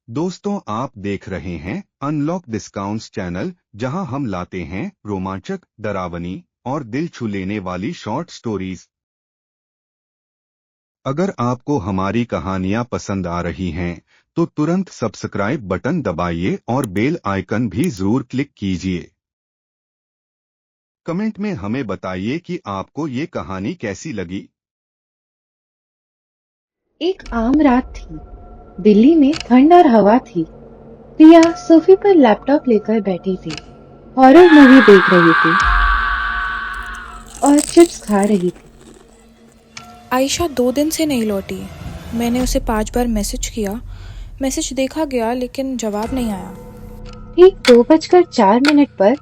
दोस्तों, आप देख रहे हैं अनलॉक डिस्काउंट्स चैनल, जहां हम लाते हैं रोमांचक, डरावनी और दिल छू लेने वाली शॉर्ट स्टोरीज। अगर आपको हमारी कहानियां पसंद आ रही हैं, तो तुरंत सब्सक्राइब बटन दबाइए और बेल आइकन भी जरूर क्लिक कीजिए। कमेंट में हमें बताइए कि आपको ये कहानी कैसी लगी। एक आम रात थी। दिल्ली में ठंड और हवा थी। प्रिया सोफे पर लैपटॉप लेकर बैठी थी। हॉरर मूवी देख रही थी और चिप्स खा रही थी। आयशा 2 दिन से नहीं लौटी। मैंने उसे 5 बार मैसेज किया। मैसेज देखा गया लेकिन जवाब नहीं आया। ठीक 2:04 पर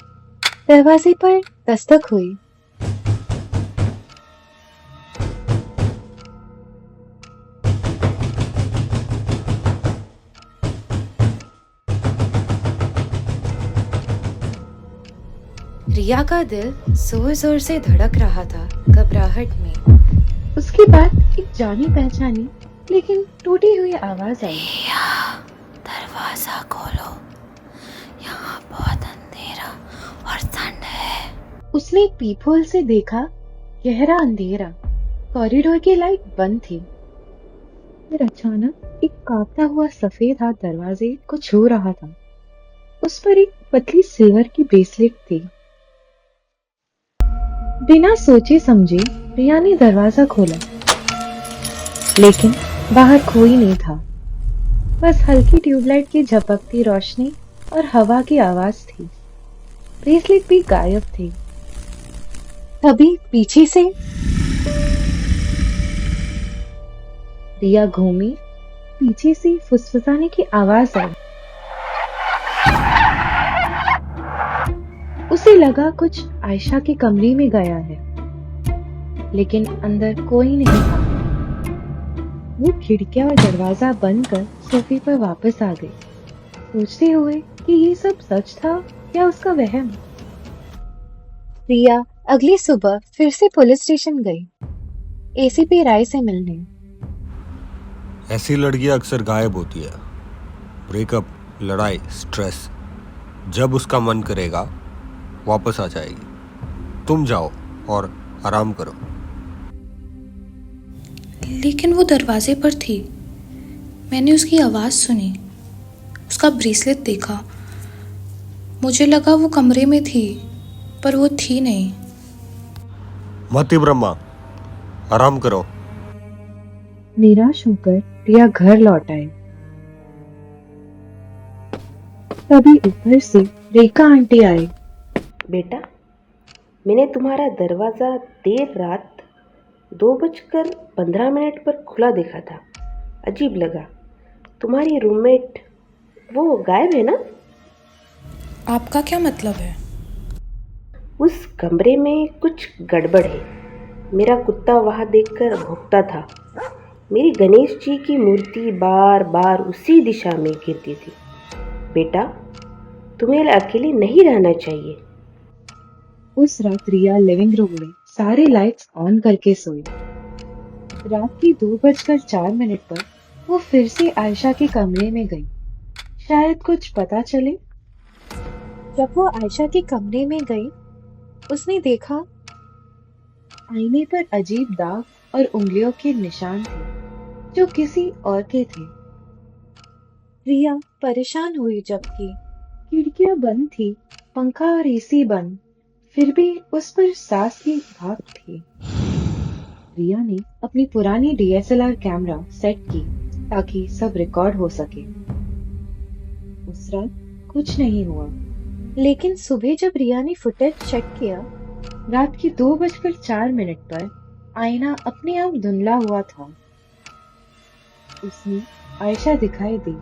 दरवाजे पर दस्तक हुई। रिया का दिल जोर जोर से धड़क रहा था, घबराहट में। उसके बाद एक जानी पहचानी लेकिन टूटी हुई आवाज आई। दरवाजा खोलो, यहाँ बहुत अंधेरा और ठंड है। उसने पीपहोल से देखा, गहरा अंधेरा, कॉरिडोर की लाइट बंद थी। फिर अचानक एक कांपता हुआ सफेद हाथ दरवाजे को छू रहा था। उस पर एक पतली सिल्वर की ब्रेसलेट थी। बिना सोचे समझे प्रिया ने दरवाजा खोला, लेकिन बाहर कोई नहीं था। बस हल्की ट्यूबलाइट की झपकती रोशनी और हवा की आवाज थी। ब्रेसलेट भी गायब थी। तभी पीछे से रिया घूमी। पीछे से फुसफुसाने की आवाज आई। उसे लगा कुछ आयशा के कमरे में गया है, लेकिन अंदर कोई नहीं था। वो खिड़कियां और दरवाजा बंद कर सोफे पर वापस आ गई, सोचते हुए कि ये सब सच था या उसका वहम। रिया अगली सुबह फिर से पुलिस स्टेशन गई, एसीपी राय से मिलने। ऐसी लड़कियां अक्सर गायब होती है। ब्रेकअप, लड़ाई, स्ट्रेस, जब उसका मन करेगा वापस आ जाएगी। तुम जाओ और आराम करो। लेकिन वो दरवाजे पर थी। मैंने उसकी आवाज़ सुनी, उसका ब्रेसलेट देखा। मुझे लगा वो कमरे में थी, पर वो थी नहीं। मती ब्रह्मा, आराम करो। निराश होकर रिया घर लौट आई। तभी ऊपर से रेखा आंटी आई। बेटा, मैंने तुम्हारा दरवाज़ा देर रात 2:15 पर खुला देखा था। अजीब लगा। तुम्हारी रूममेट वो गायब है ना? आपका क्या मतलब है? उस कमरे में कुछ गड़बड़ है। मेरा कुत्ता वहाँ देखकर भौंकता था। मेरी गणेश जी की मूर्ति बार बार उसी दिशा में गिरती थी। बेटा, तुम्हें अकेले नहीं रहना चाहिए। उस रात रिया लिविंग रूम में सारे लाइट्स ऑन करके सोई। रात की 2:04 पर वो फिर से आयशा के कमरे में गई, शायद कुछ पता चले। जब वो आयशा के कमरे में गई, उसने देखा आईने पर अजीब दाग और उंगलियों के निशान थे, जो किसी और के थे। रिया परेशान हुई, जबकि खिड़कियां बंद थी, पंखा और एसी बंद, फिर भी उस पर सांस की भाप थी। रिया ने अपनी पुरानी डीएसएलआर कैमरा सेट की ताकि सब रिकॉर्ड हो सके। उस रात कुछ नहीं हुआ, लेकिन सुबह जब रिया ने फुटेज चेक किया, रात के 2:04 पर आईना अपने आप धुंधला हुआ था। उसमें आयशा दिखाई दी,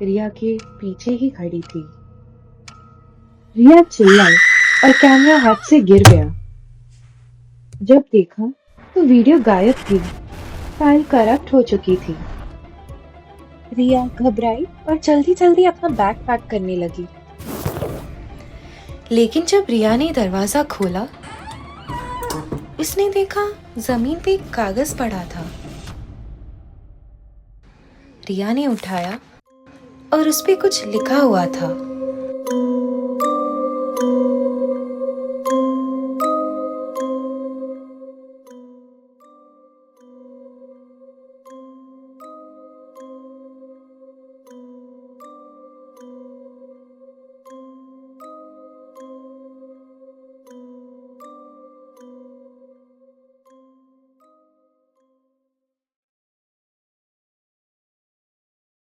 रिया के पीछे ही खड़ी थी। रिया चिल्लाई और कैमरा हाथ से गिर गया। जब देखा तो वीडियो गायब थी, फाइल करप्ट हो चुकी थी। रिया घबराई और जल्दी जल्दी अपना बैग पैक करने लगी। लेकिन जब रिया ने दरवाजा खोला, उसने देखा जमीन पे एक कागज पड़ा था। रिया ने उठाया और उस पे कुछ लिखा हुआ था।